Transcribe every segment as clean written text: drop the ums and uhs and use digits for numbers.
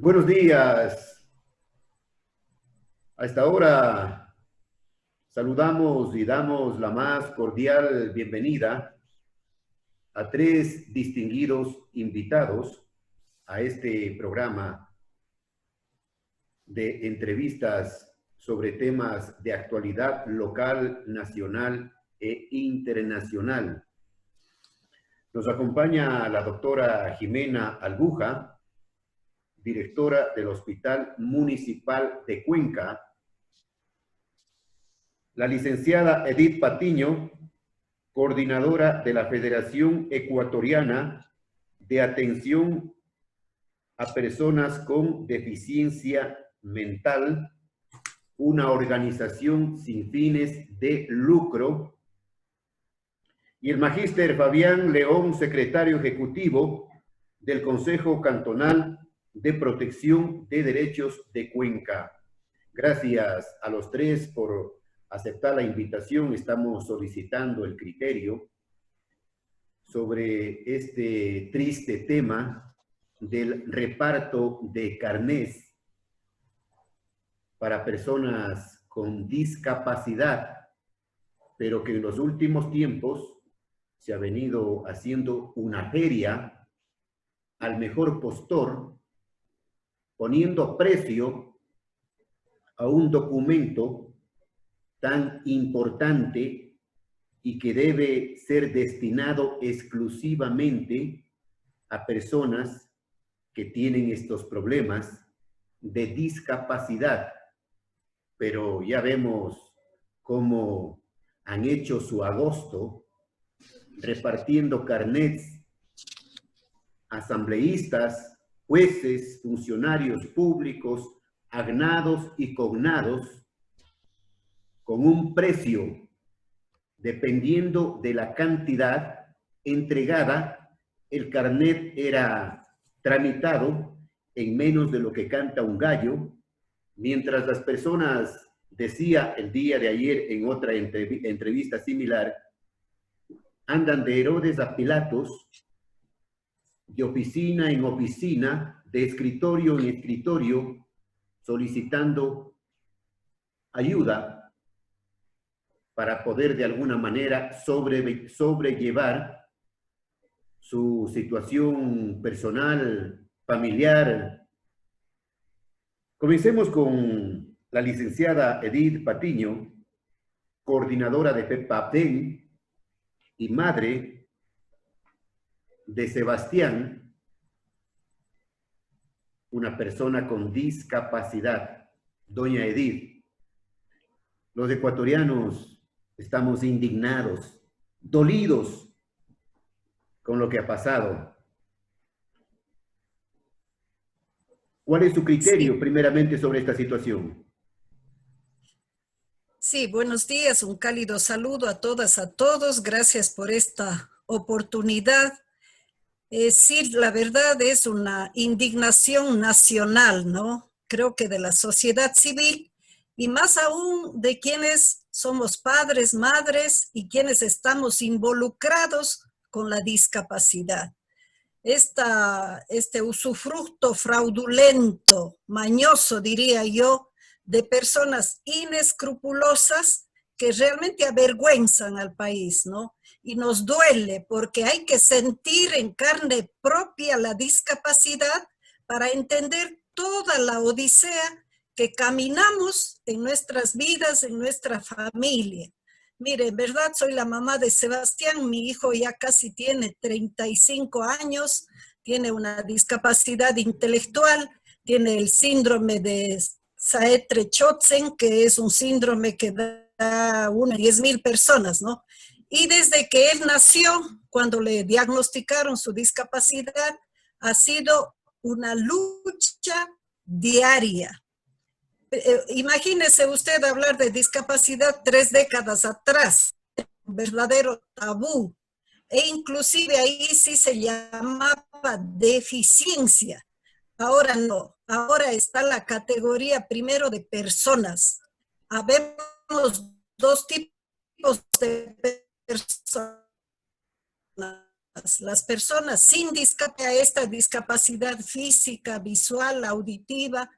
Buenos días. A esta hora saludamos y damos la más cordial bienvenida a tres distinguidos invitados a este programa de entrevistas sobre temas de actualidad local, nacional e internacional. Nos acompaña la doctora Jimena Albuja, directora del Hospital Municipal de Cuenca, la licenciada Edith Patiño, coordinadora de la Federación Ecuatoriana de Atención a Personas con Deficiencia Mental, una organización sin fines de lucro, y el magíster Fabián León, secretario ejecutivo del Consejo Cantonal de Protección de Derechos de Cuenca. Gracias a los tres por aceptar la invitación. Estamos solicitando el criterio sobre este triste tema del reparto de carnés para personas con discapacidad, pero que en los últimos tiempos se ha venido haciendo una feria al mejor postor, poniendo precio a un documento tan importante y que debe ser destinado exclusivamente a personas que tienen estos problemas de discapacidad. Pero ya vemos cómo han hecho su agosto repartiendo carnets a asambleístas, jueces, funcionarios públicos, agnados y cognados, con un precio dependiendo de la cantidad entregada. El carnet era tramitado en menos de lo que canta un gallo, mientras las personas, decía el día de ayer en otra entrevista similar, andan de Herodes a Pilatos, de oficina en oficina, de escritorio en escritorio, solicitando ayuda para poder de alguna manera sobrellevar su situación personal, familiar. Comencemos con la licenciada Edith Patiño, coordinadora de PEPAPDEN y madre de Sebastián, una persona con discapacidad. Doña Edith, los ecuatorianos estamos indignados, dolidos con lo que ha pasado. ¿Cuál es su criterio, primeramente, sobre esta situación? Sí, buenos días, un cálido saludo a todas, a todos. Gracias por esta oportunidad. Sí, la verdad es una indignación nacional, ¿no? Creo que de la sociedad civil y más aún de quienes somos padres, madres y quienes estamos involucrados con la discapacidad. Este usufructo fraudulento, mañoso, diría yo, de personas inescrupulosas que realmente avergüenzan al país, ¿no? Y nos duele porque hay que sentir en carne propia la discapacidad para entender toda la odisea que caminamos en nuestras vidas, en nuestra familia. Mire, en verdad soy la mamá de Sebastián, mi hijo ya casi tiene 35 años, tiene una discapacidad intelectual, tiene el síndrome de Saetre-Chotzen, que es un síndrome que da 1 a 10,000 personas, ¿no? Y desde que él nació, cuando le diagnosticaron su discapacidad, ha sido una lucha diaria. Imagínese usted hablar de discapacidad 3 décadas atrás, un verdadero tabú, e inclusive ahí sí se llamaba deficiencia. Ahora no, ahora está la categoría primero de personas. Habemos dos tipos de personas. las personas sin esta discapacidad física, visual, auditiva,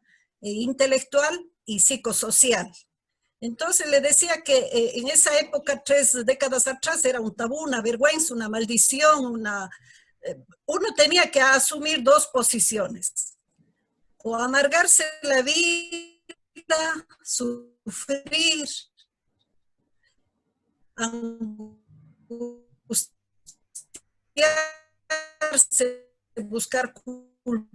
intelectual y psicosocial. Entonces le decía que en esa época, 3 décadas atrás, era un tabú, una vergüenza, una maldición, uno tenía que asumir 2 posiciones, o amargarse la vida, sufrir, angustiarse, buscar culpables,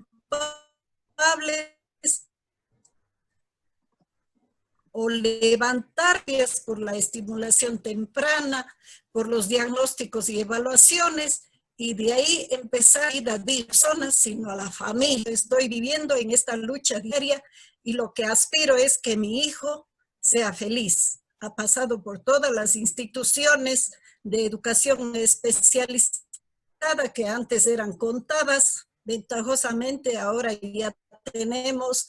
o levantarles por la estimulación temprana, por los diagnósticos y evaluaciones, y de ahí empezar a ir a personas, sino a la familia. Estoy viviendo en esta lucha diaria y lo que aspiro es que mi hijo sea feliz. Ha pasado por todas las instituciones de educación especializada que antes eran contadas. Ventajosamente ahora ya tenemos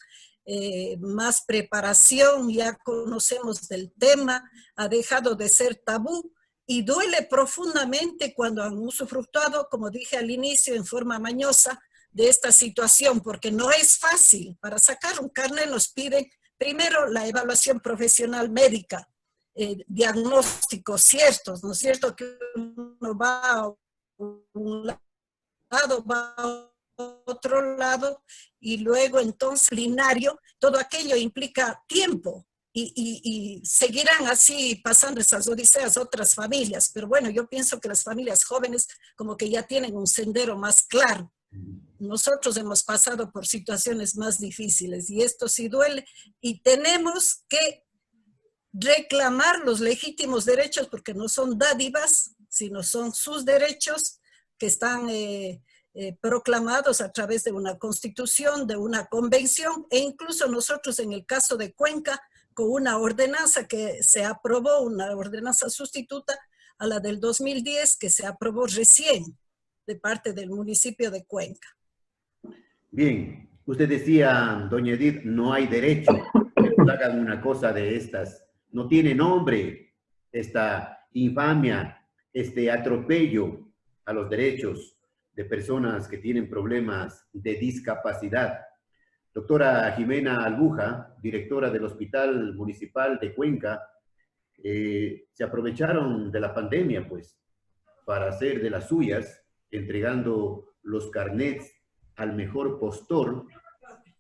más preparación, ya conocemos del tema, ha dejado de ser tabú y duele profundamente cuando han usufructuado, como dije al inicio, en forma mañosa de esta situación, porque no es fácil. Para sacar un carnet nos piden primero la evaluación profesional médica, diagnósticos ciertos, ¿no es cierto? Que uno va a un lado, va a otro lado, y luego entonces binario, todo aquello implica tiempo, y seguirán así pasando esas odiseas otras familias, pero bueno, yo pienso que las familias jóvenes como que ya tienen un sendero más claro. Nosotros hemos pasado por situaciones más difíciles y esto sí duele, y tenemos que reclamar los legítimos derechos, porque no son dádivas, sino son sus derechos que están proclamados a través de una constitución, de una convención, e incluso nosotros en el caso de Cuenca, con una ordenanza que se aprobó, una ordenanza sustituta a la del 2010, que se aprobó recién de parte del municipio de Cuenca. Bien, usted decía, doña Edith, no hay derecho que nos hagan una cosa de estas. No tiene nombre esta infamia, este atropello a los derechos de personas que tienen problemas de discapacidad. Doctora Jimena Albuja, directora del Hospital Municipal de Cuenca, se aprovecharon de la pandemia, pues, para hacer de las suyas, entregando los carnets al mejor postor.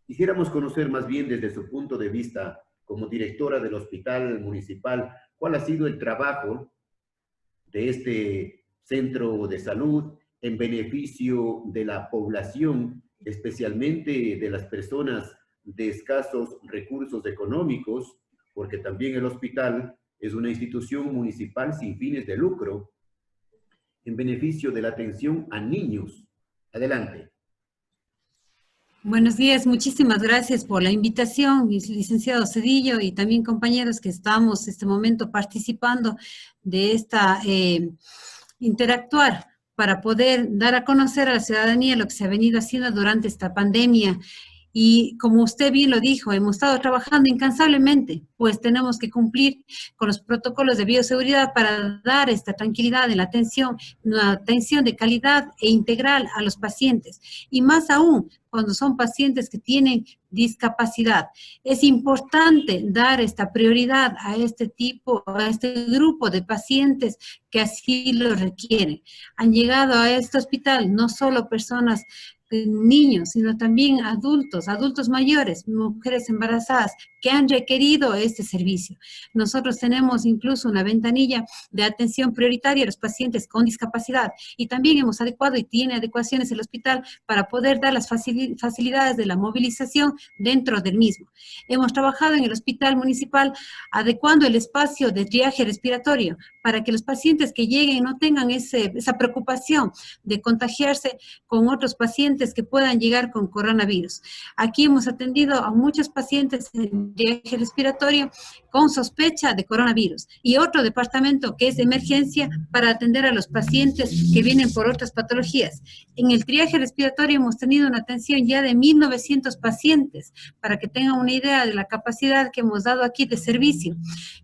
Quisiéramos conocer más bien desde su punto de vista, como directora del Hospital Municipal, cuál ha sido el trabajo de este centro de salud en beneficio de la población, especialmente de las personas de escasos recursos económicos, porque también el hospital es una institución municipal sin fines de lucro, en beneficio de la atención a niños. Adelante. Buenos días, muchísimas gracias por la invitación, licenciado Cedillo, y también compañeros que estamos en este momento participando de esta interactuar para poder dar a conocer a la ciudadanía lo que se ha venido haciendo durante esta pandemia. Y como usted bien lo dijo, hemos estado trabajando incansablemente, pues tenemos que cumplir con los protocolos de bioseguridad para dar esta tranquilidad en la atención, una atención de calidad e integral a los pacientes. Y más aún, cuando son pacientes que tienen discapacidad. Es importante dar esta prioridad a este grupo de pacientes que así lo requieren. Han llegado a este hospital no solo personas, niños, sino también adultos mayores, mujeres embarazadas que han requerido este servicio. Nosotros tenemos incluso una ventanilla de atención prioritaria a los pacientes con discapacidad y también hemos adecuado y tiene adecuaciones el hospital para poder dar las facilidades de la movilización dentro del mismo. Hemos trabajado en el hospital municipal adecuando el espacio de triaje respiratorio para que los pacientes que lleguen no tengan esa preocupación de contagiarse con otros pacientes que puedan llegar con coronavirus. Aquí hemos atendido a muchos pacientes en triaje respiratorio con sospecha de coronavirus y otro departamento que es de emergencia para atender a los pacientes que vienen por otras patologías. En el triaje respiratorio hemos tenido una atención ya de 1.900 pacientes, para que tengan una idea de la capacidad que hemos dado aquí de servicio.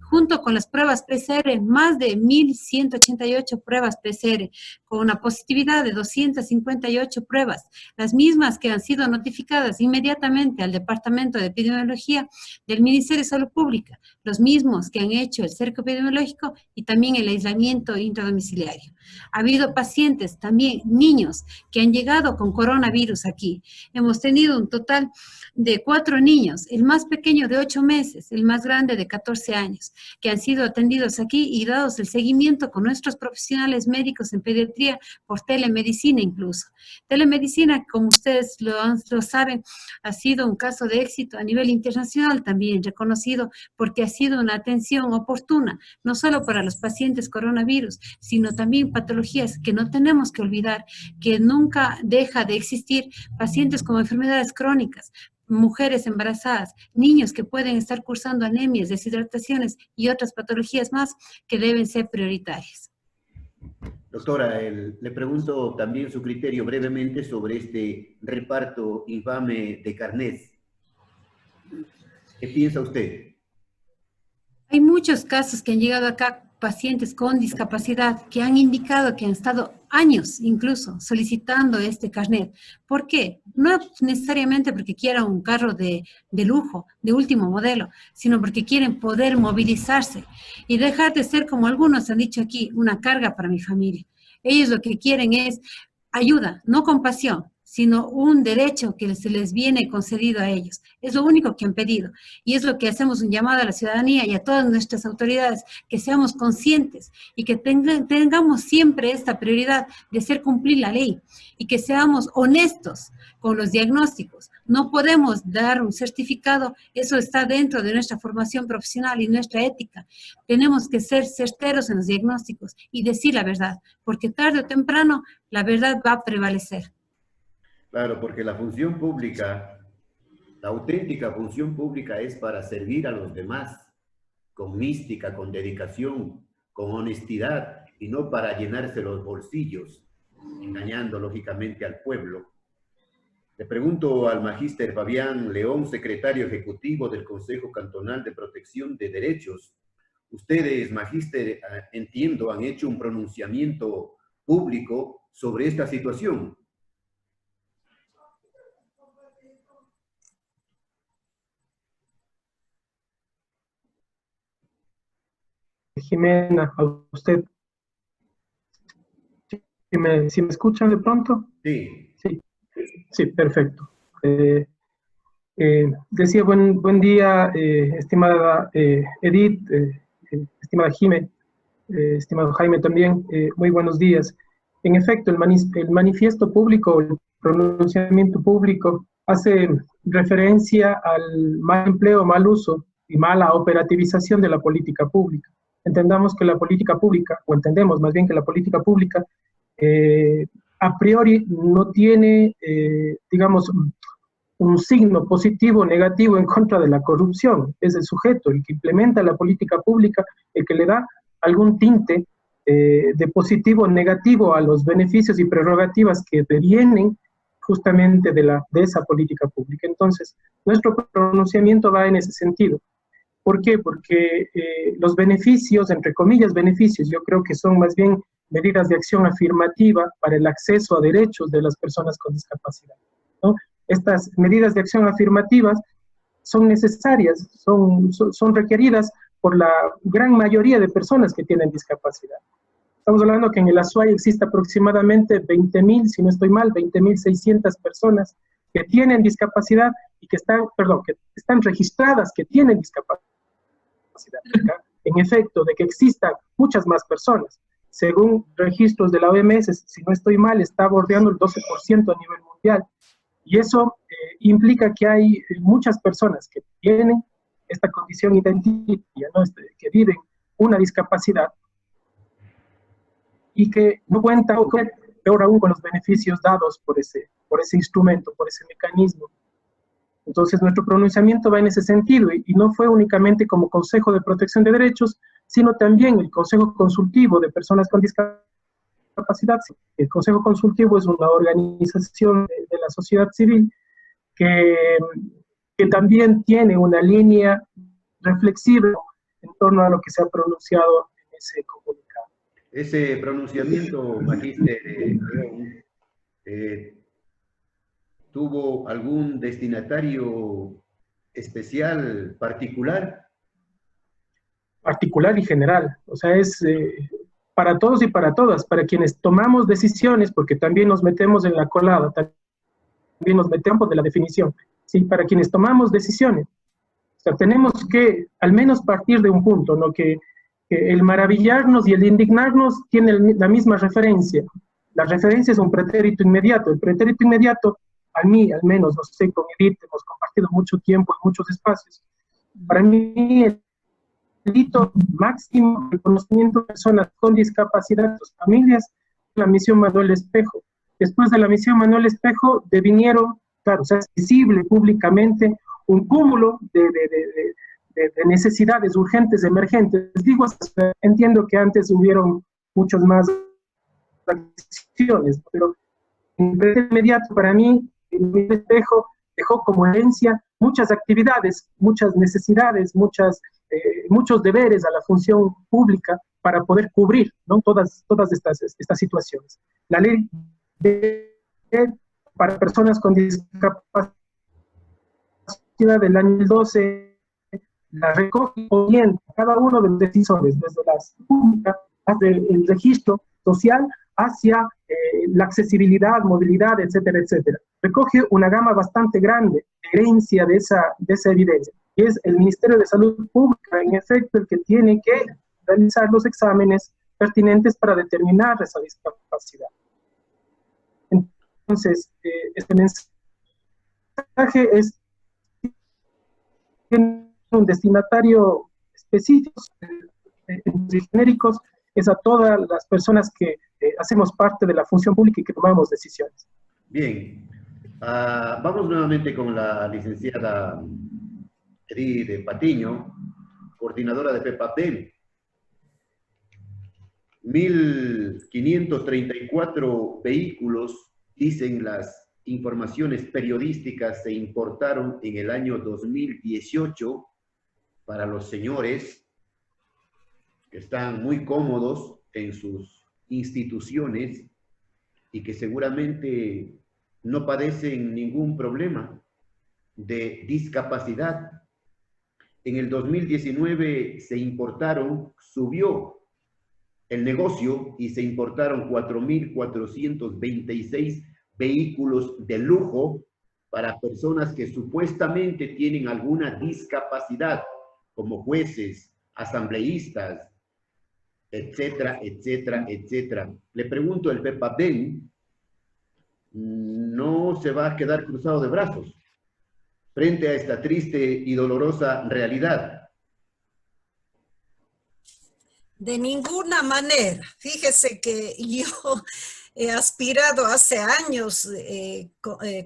junto con las pruebas PCR, más de 1.188 pruebas PCR, con una positividad de 258 pruebas, las mismas que han sido notificadas inmediatamente al Departamento de Epidemiología del Ministerio de Salud Pública, los mismos que han hecho el cerco epidemiológico y también el aislamiento intradomiciliario. Ha habido pacientes, también niños, que han llegado con coronavirus aquí. Hemos tenido un total de 4 niños, el más pequeño de 8 meses, el más grande de 14 años, que han sido atendidos aquí y dados el seguimiento con nuestros profesionales médicos en pediatría por telemedicina incluso. Telemedicina, como ustedes lo saben, ha sido un caso de éxito a nivel internacional también, reconocido porque ha sido una atención oportuna, no solo para los pacientes coronavirus, sino también patologías que no tenemos que olvidar, que nunca deja de existir, pacientes con enfermedades crónicas, mujeres embarazadas, niños que pueden estar cursando anemias, deshidrataciones y otras patologías más que deben ser prioritarias. Doctora, le pregunto también su criterio brevemente sobre este reparto infame de carnets. ¿Qué piensa usted? Hay muchos casos que han llegado acá, pacientes con discapacidad, que han indicado que han estado años incluso solicitando este carnet. ¿Por qué? No necesariamente porque quieran un carro de lujo, de último modelo, sino porque quieren poder movilizarse y dejar de ser, como algunos han dicho aquí, una carga para mi familia. Ellos lo que quieren es ayuda, no compasión, sino un derecho que se les viene concedido a ellos. Es lo único que han pedido. Y es lo que hacemos un llamado a la ciudadanía y a todas nuestras autoridades, que seamos conscientes y que tengamos siempre esta prioridad de hacer cumplir la ley y que seamos honestos con los diagnósticos. No podemos dar un certificado, eso está dentro de nuestra formación profesional y nuestra ética. Tenemos que ser certeros en los diagnósticos y decir la verdad, porque tarde o temprano la verdad va a prevalecer. Claro, porque la función pública, la auténtica función pública es para servir a los demás, con mística, con dedicación, con honestidad, y no para llenarse los bolsillos, engañando lógicamente al pueblo. Le pregunto al magíster Fabián León, secretario ejecutivo del Consejo Cantonal de Protección de Derechos. Ustedes, magíster, entiendo, han hecho un pronunciamiento público sobre esta situación. Jimena, a usted, si me escuchan de pronto. Sí. Sí, perfecto. Decía buen día, estimada Edith, estimada Jimena, estimado Jaime también, muy buenos días. En efecto, el manifiesto público, el pronunciamiento público, hace referencia al mal empleo, mal uso y mala operativización de la política pública. Entendamos que la política pública, o entendemos más bien que la política pública, a priori no tiene, digamos, un signo positivo o negativo en contra de la corrupción. Es el sujeto el que implementa la política pública, el que le da algún tinte de positivo o negativo a los beneficios y prerrogativas que devienen justamente de esa política pública. Entonces, nuestro pronunciamiento va en ese sentido. ¿Por qué? Porque los beneficios, entre comillas beneficios, yo creo que son más bien medidas de acción afirmativa para el acceso a derechos de las personas con discapacidad, ¿no? Estas medidas de acción afirmativas son necesarias, son requeridas por la gran mayoría de personas que tienen discapacidad. Estamos hablando que en el Azuay existe aproximadamente 20.000, si no estoy mal, 20.600 personas que tienen discapacidad y que están registradas que tienen discapacidad. En efecto, de que existan muchas más personas. Según registros de la OMS, si no estoy mal, está bordeando el 12% a nivel mundial. Y eso implica que hay muchas personas que tienen esta condición identitaria, ¿no? Que viven una discapacidad y que no cuentan, peor aún, con los beneficios dados por ese instrumento, por ese mecanismo. Entonces, nuestro pronunciamiento va en ese sentido, y no fue únicamente como Consejo de Protección de Derechos, sino también el Consejo Consultivo de Personas con Discapacidad. El Consejo Consultivo es una organización de la sociedad civil que también tiene una línea reflexiva en torno a lo que se ha pronunciado en ese comunicado. Ese pronunciamiento, Magíster León, ¿tuvo algún destinatario especial, particular? Particular y general, o sea, es para todos y para todas, para quienes tomamos decisiones, porque también nos metemos en la colada, también nos metemos de la definición, ¿sí? Para quienes tomamos decisiones. O sea, tenemos que al menos partir de un punto, ¿no? Que el maravillarnos y el indignarnos tienen la misma referencia. La referencia es un pretérito inmediato. El pretérito inmediato, a mí al menos, no sé, con Edith hemos compartido mucho tiempo en muchos espacios. Para mí, el delito máximo el conocimiento de personas con discapacidad, sus familias, la misión Manuel Espejo. Después de la misión Manuel Espejo, devinieron, claro, o sea, es visible públicamente un cúmulo de necesidades urgentes, emergentes. Digo, entiendo que antes hubieron muchos más acciones, pero en el inmediato para mí, el Espejo dejó como herencia muchas actividades, muchas necesidades, muchos deberes a la función pública para poder cubrir, ¿no? todas estas situaciones. La ley para personas con discapacidad del año 12 la recoge bien cada uno de los decisores, desde las públicas hasta el registro social, hacia la accesibilidad, movilidad, etcétera, etcétera. Recoge una gama bastante grande de herencia de esa evidencia. Y es el Ministerio de Salud Pública, en efecto, el que tiene que realizar los exámenes pertinentes para determinar esa discapacidad. Entonces, este mensaje es un destinatario específico, genéricos, es a todas las personas que hacemos parte de la función pública y que tomamos decisiones. Bien, vamos nuevamente con la licenciada Edith Patiño, coordinadora de FEPADEM. 1.534 vehículos, dicen las informaciones periodísticas, se importaron en el año 2018 para los señores que están muy cómodos en sus instituciones y que seguramente no padecen ningún problema de discapacidad. En el 2019 se importaron, subió el negocio y se importaron 4.426 vehículos de lujo para personas que supuestamente tienen alguna discapacidad, como jueces, asambleístas, etcétera, etcétera, etcétera. Le pregunto, el FEPADEM no se va a quedar cruzado de brazos frente a esta triste y dolorosa realidad. De ninguna manera. Fíjese que yo he aspirado hace años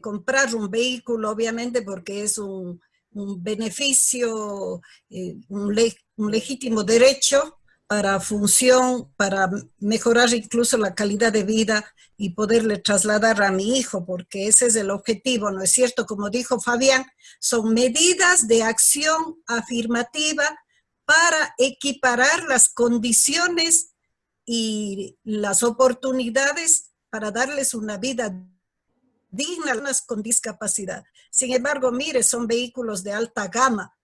comprar un vehículo, obviamente porque es un beneficio, un legítimo derecho para función, para mejorar incluso la calidad de vida y poderle trasladar a mi hijo, porque ese es el objetivo, ¿no es cierto? Como dijo Fabián, son medidas de acción afirmativa para equiparar las condiciones y las oportunidades para darles una vida digna a las con discapacidad. Sin embargo, mire, son vehículos de alta gama.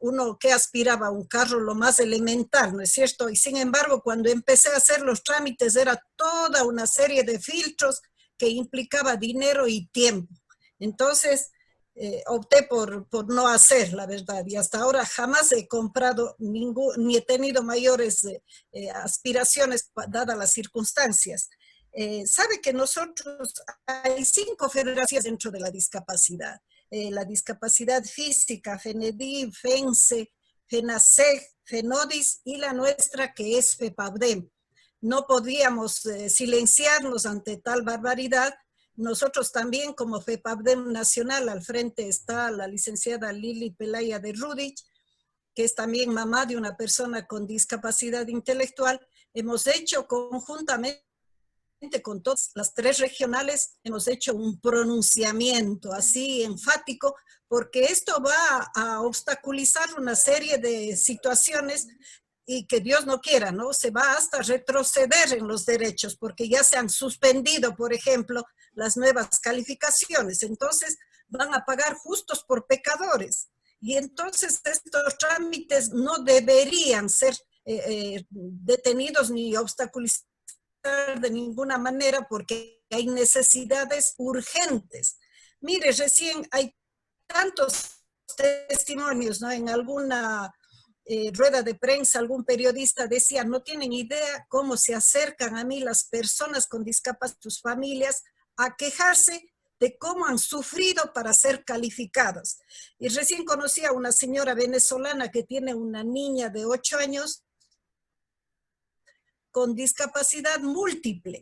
Uno que aspiraba a un carro lo más elemental, ¿no es cierto? Y sin embargo, cuando empecé a hacer los trámites, era toda una serie de filtros que implicaba dinero y tiempo. Entonces, opté por no hacer, la verdad, y hasta ahora jamás he comprado ni he tenido mayores aspiraciones dadas las circunstancias. Sabe que nosotros hay 5 federaciones dentro de la discapacidad. La discapacidad física, FENEDIV, FENSE, FENASEG, FENODIS y la nuestra que es FEPADEM. No podíamos silenciarnos ante tal barbaridad. Nosotros también como FEPADEM Nacional, al frente está la licenciada Lili Pelaya de Rudich, que es también mamá de una persona con discapacidad intelectual. Hemos hecho conjuntamente con todas las 3 regionales hemos hecho un pronunciamiento así enfático, porque esto va a obstaculizar una serie de situaciones y que Dios no quiera, ¿no? Se va hasta retroceder en los derechos, porque ya se han suspendido, por ejemplo, las nuevas calificaciones. Entonces van a pagar justos por pecadores. Y entonces estos trámites no deberían ser detenidos ni obstaculizados de ninguna manera, porque hay necesidades urgentes. Mire, recién hay tantos testimonios, ¿no? En alguna rueda de prensa, algún periodista decía, no tienen idea cómo se acercan a mí las personas con discapacidad, sus familias, a quejarse de cómo han sufrido para ser calificadas. Y recién conocí a una señora venezolana que tiene una niña de 8 años con discapacidad múltiple.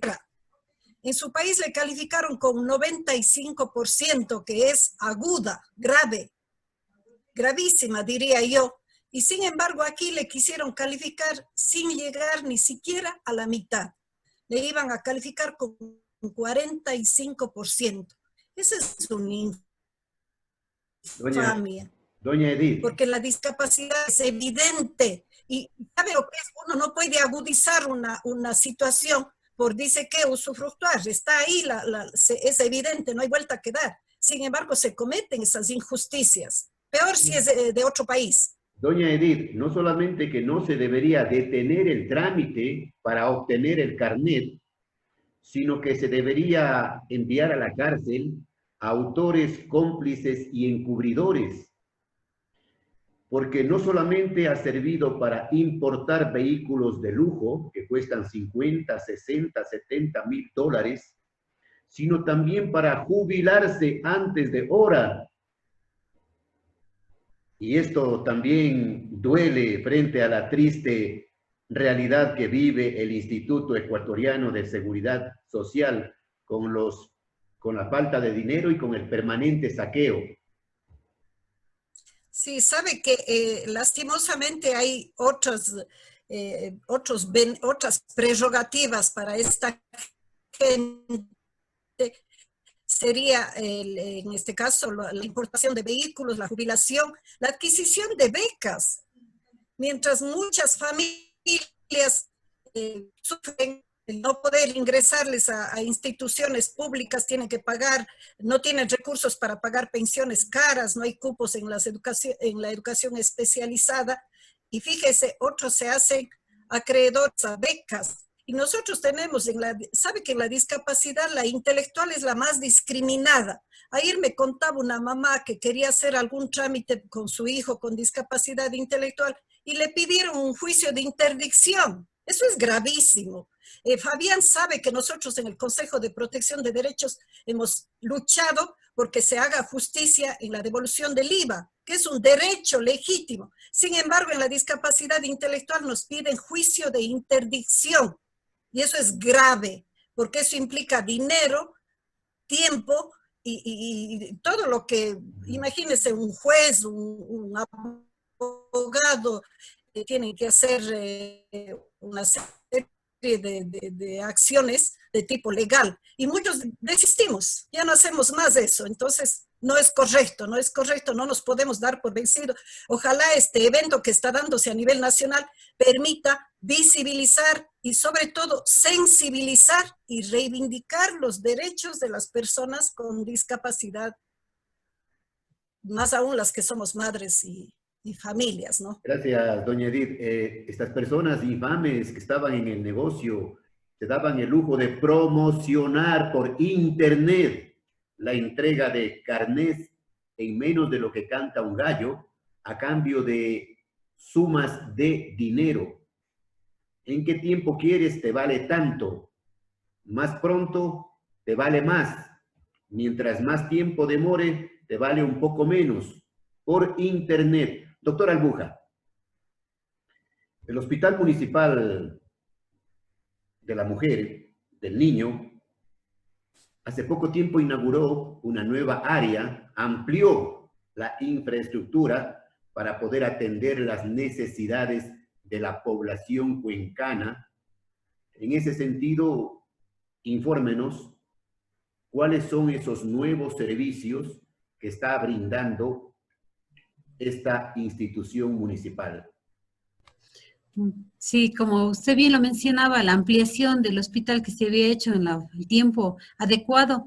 En su país le calificaron con 95%, que es aguda, grave, gravísima, diría yo. Y sin embargo, aquí le quisieron calificar sin llegar ni siquiera a la mitad. Le iban a calificar con 45%. Esa es una infamia. Doña Edith. Porque la discapacidad es evidente. Y sabe lo que es, uno no puede agudizar una situación por dice que usufructuar. Está ahí, es evidente, no hay vuelta que dar. Sin embargo, se cometen esas injusticias. Peor si es de otro país. Doña Edith, no solamente que no se debería detener el trámite para obtener el carnet, sino que se debería enviar a la cárcel a autores, cómplices y encubridores, porque no solamente ha servido para importar vehículos de lujo que cuestan 50, 60, 70 mil dólares, sino también para jubilarse antes de hora. Y esto también duele frente a la triste realidad que vive el Instituto Ecuatoriano de Seguridad Social con la falta de dinero y con el permanente saqueo. Sí, sabe que lastimosamente hay otras prerrogativas para esta gente. Sería, en este caso, la importación de vehículos, la jubilación, la adquisición de becas. Mientras muchas familias sufren el no poder ingresarles a instituciones públicas, tienen que pagar, no tienen recursos para pagar pensiones caras, no hay cupos en la educación especializada, y fíjese, otros se hacen acreedores a becas. Y nosotros tenemos, sabe que en la discapacidad la intelectual es la más discriminada. Ayer me contaba una mamá que quería hacer algún trámite con su hijo con discapacidad intelectual y le pidieron un juicio de interdicción. Eso es gravísimo. Fabián sabe que nosotros en el Consejo de Protección de Derechos hemos luchado porque se haga justicia en la devolución del IVA, que es un derecho legítimo. Sin embargo, en la discapacidad intelectual nos piden juicio de interdicción. Y eso es grave, porque eso implica dinero, tiempo y todo lo que, imagínense, un juez, un abogado, tienen que hacer una serie de acciones de tipo legal. Y muchos desistimos, ya no hacemos más eso. Entonces, no es correcto, no nos podemos dar por vencidos. Ojalá este evento que está dándose a nivel nacional permita visibilizar y sobre todo sensibilizar y reivindicar los derechos de las personas con discapacidad, más aún las que somos madres y familias, ¿no? Gracias, doña Edith. Estas personas infames que estaban en el negocio se daban el lujo de promocionar por internet la entrega de carnets en menos de lo que canta un gallo a cambio de sumas de dinero. ¿En qué tiempo quieres? Te vale tanto. Más pronto, te vale más. Mientras más tiempo demore, te vale un poco menos. Por internet. Doctor Albuja, el Hospital Municipal de la Mujer, del Niño, hace poco tiempo inauguró una nueva área, amplió la infraestructura para poder atender las necesidades de la población cuencana. En ese sentido, infórmenos cuáles son esos nuevos servicios que está brindando esta institución municipal. Sí, como usted bien lo mencionaba, la ampliación del hospital que se había hecho en el tiempo adecuado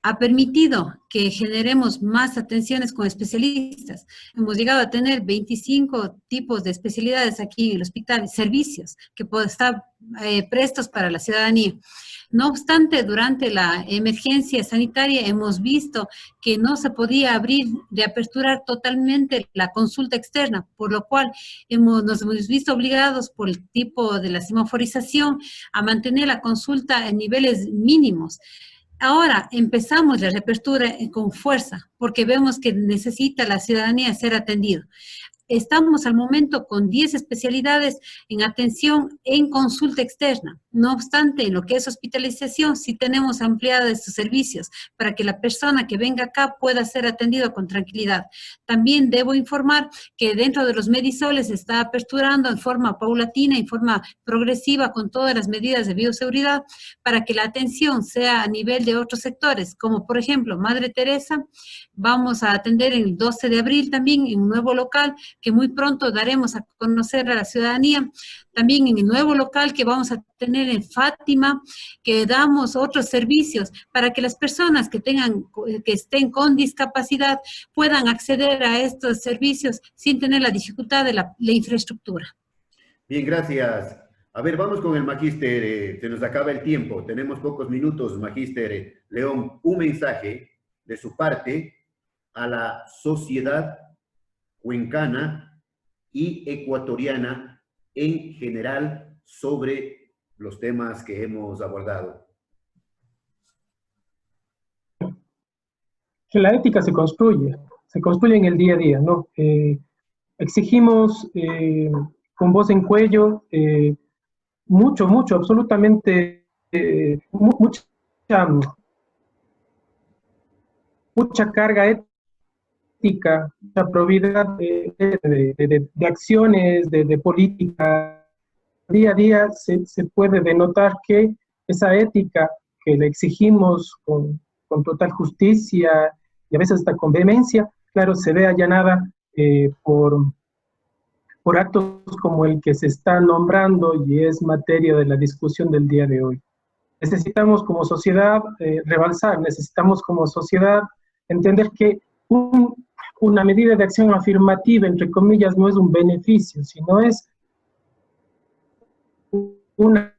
ha permitido que generemos más atenciones con especialistas. Hemos llegado a tener 25 tipos de especialidades aquí en el hospital, servicios que pueden estar prestos para la ciudadanía. No obstante, durante la emergencia sanitaria hemos visto que no se podía reaperturar totalmente la consulta externa, por lo cual nos hemos visto obligados por el tipo de la semaforización a mantener la consulta en niveles mínimos. Ahora empezamos la reapertura con fuerza, porque vemos que necesita la ciudadanía ser atendido. Estamos al momento con 10 especialidades en atención en consulta externa. No obstante, en lo que es hospitalización, sí tenemos ampliados estos servicios para que la persona que venga acá pueda ser atendida con tranquilidad. También debo informar que dentro de los Medisoles se está aperturando en forma paulatina, en forma progresiva, con todas las medidas de bioseguridad, para que la atención sea a nivel de otros sectores, como por ejemplo Madre Teresa. Vamos a atender el 12 de abril también en un nuevo local, que muy pronto daremos a conocer a la ciudadanía, también en el nuevo local que vamos a tener en Fátima, que damos otros servicios para que las personas que estén con discapacidad puedan acceder a estos servicios sin tener la dificultad de la infraestructura. Bien, gracias. A ver, vamos con el magíster, se nos acaba el tiempo, tenemos pocos minutos, magíster León, un mensaje de su parte a la sociedad cuencana y ecuatoriana en general sobre los temas que hemos abordado. Que la ética se construye en el día a día, ¿no? Exigimos con voz en cuello mucho, absolutamente mucha carga ética, la probidad de acciones, de política. Día a día se puede denotar que esa ética que le exigimos con total justicia y a veces hasta con vehemencia, claro, se ve allanada por actos como el que se está nombrando y es materia de la discusión del día de hoy. Necesitamos como sociedad rebalsar, necesitamos como sociedad entender que una medida de acción afirmativa, entre comillas, no es un beneficio, sino es una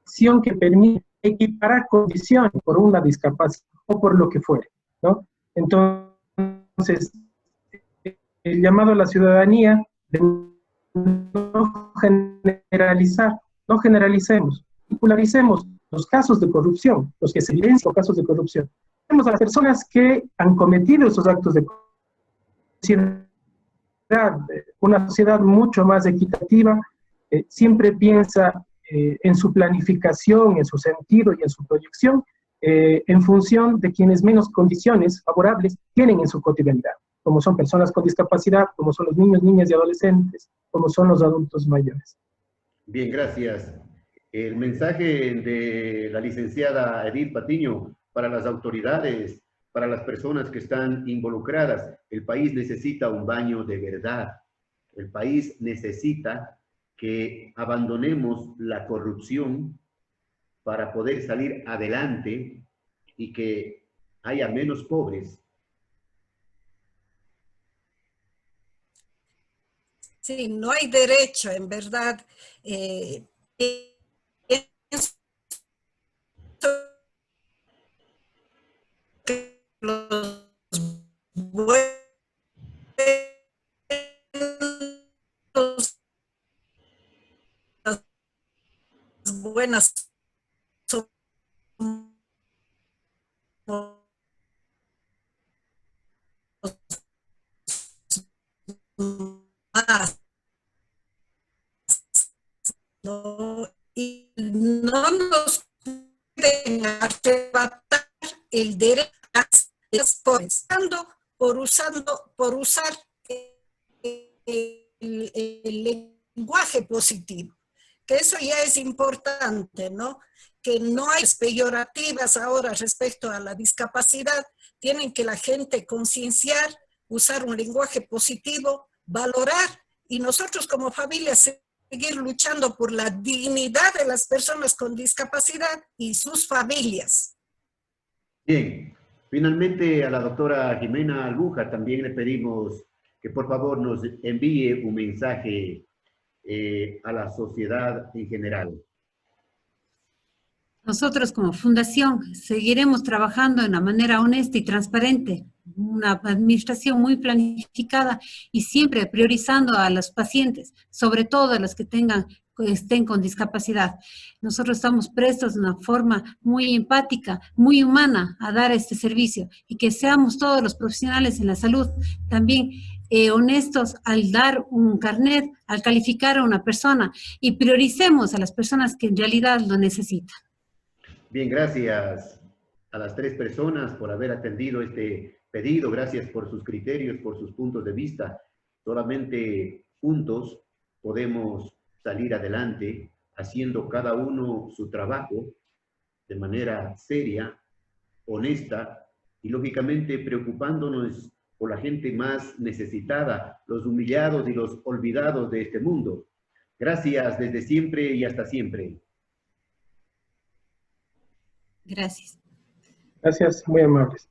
acción que permite equiparar condiciones por una discapacidad o por lo que fuere, ¿no? Entonces, el llamado a la ciudadanía de no generalizar, no generalicemos, popularicemos los casos de corrupción, los que se evidencian los casos de corrupción. Tenemos a las personas que han cometido esos actos de corrupción. Una sociedad mucho más equitativa siempre piensa en su planificación, en su sentido y en su proyección, en función de quienes menos condiciones favorables tienen en su cotidianidad, como son personas con discapacidad, como son los niños, niñas y adolescentes, como son los adultos mayores. Bien, gracias. El mensaje de la licenciada Edith Patiño para las autoridades, para las personas que están involucradas. El país necesita un baño de verdad. El país necesita que abandonemos la corrupción para poder salir adelante y que haya menos pobres. Sí, no hay derecho, en verdad. Los buenas son más, ¿no? Y no nos pueden arrebatar el derecho a las pobres por usar el lenguaje positivo, que eso ya es importante, ¿no? Que no hay peyorativas ahora respecto a la discapacidad, tienen que la gente concienciar, usar un lenguaje positivo, valorar, y nosotros como familia seguir luchando por la dignidad de las personas con discapacidad y sus familias. Bien, finalmente a la doctora Jimena Albuja también le pedimos que por favor nos envíe un mensaje a la sociedad en general. Nosotros como fundación seguiremos trabajando de una manera honesta y transparente, una administración muy planificada y siempre priorizando a los pacientes, sobre todo a los que estén con discapacidad. Nosotros estamos prestos de una forma muy empática, muy humana a dar este servicio y que seamos todos los profesionales en la salud también honestos al dar un carnet, al calificar a una persona y prioricemos a las personas que en realidad lo necesitan. Bien, gracias a las 3 personas por haber atendido este pedido. Gracias por sus criterios, por sus puntos de vista. Solamente juntos podemos salir adelante haciendo cada uno su trabajo de manera seria, honesta y lógicamente preocupándonos por la gente más necesitada, los humillados y los olvidados de este mundo. Gracias desde siempre y hasta siempre. Gracias. Gracias, muy amables.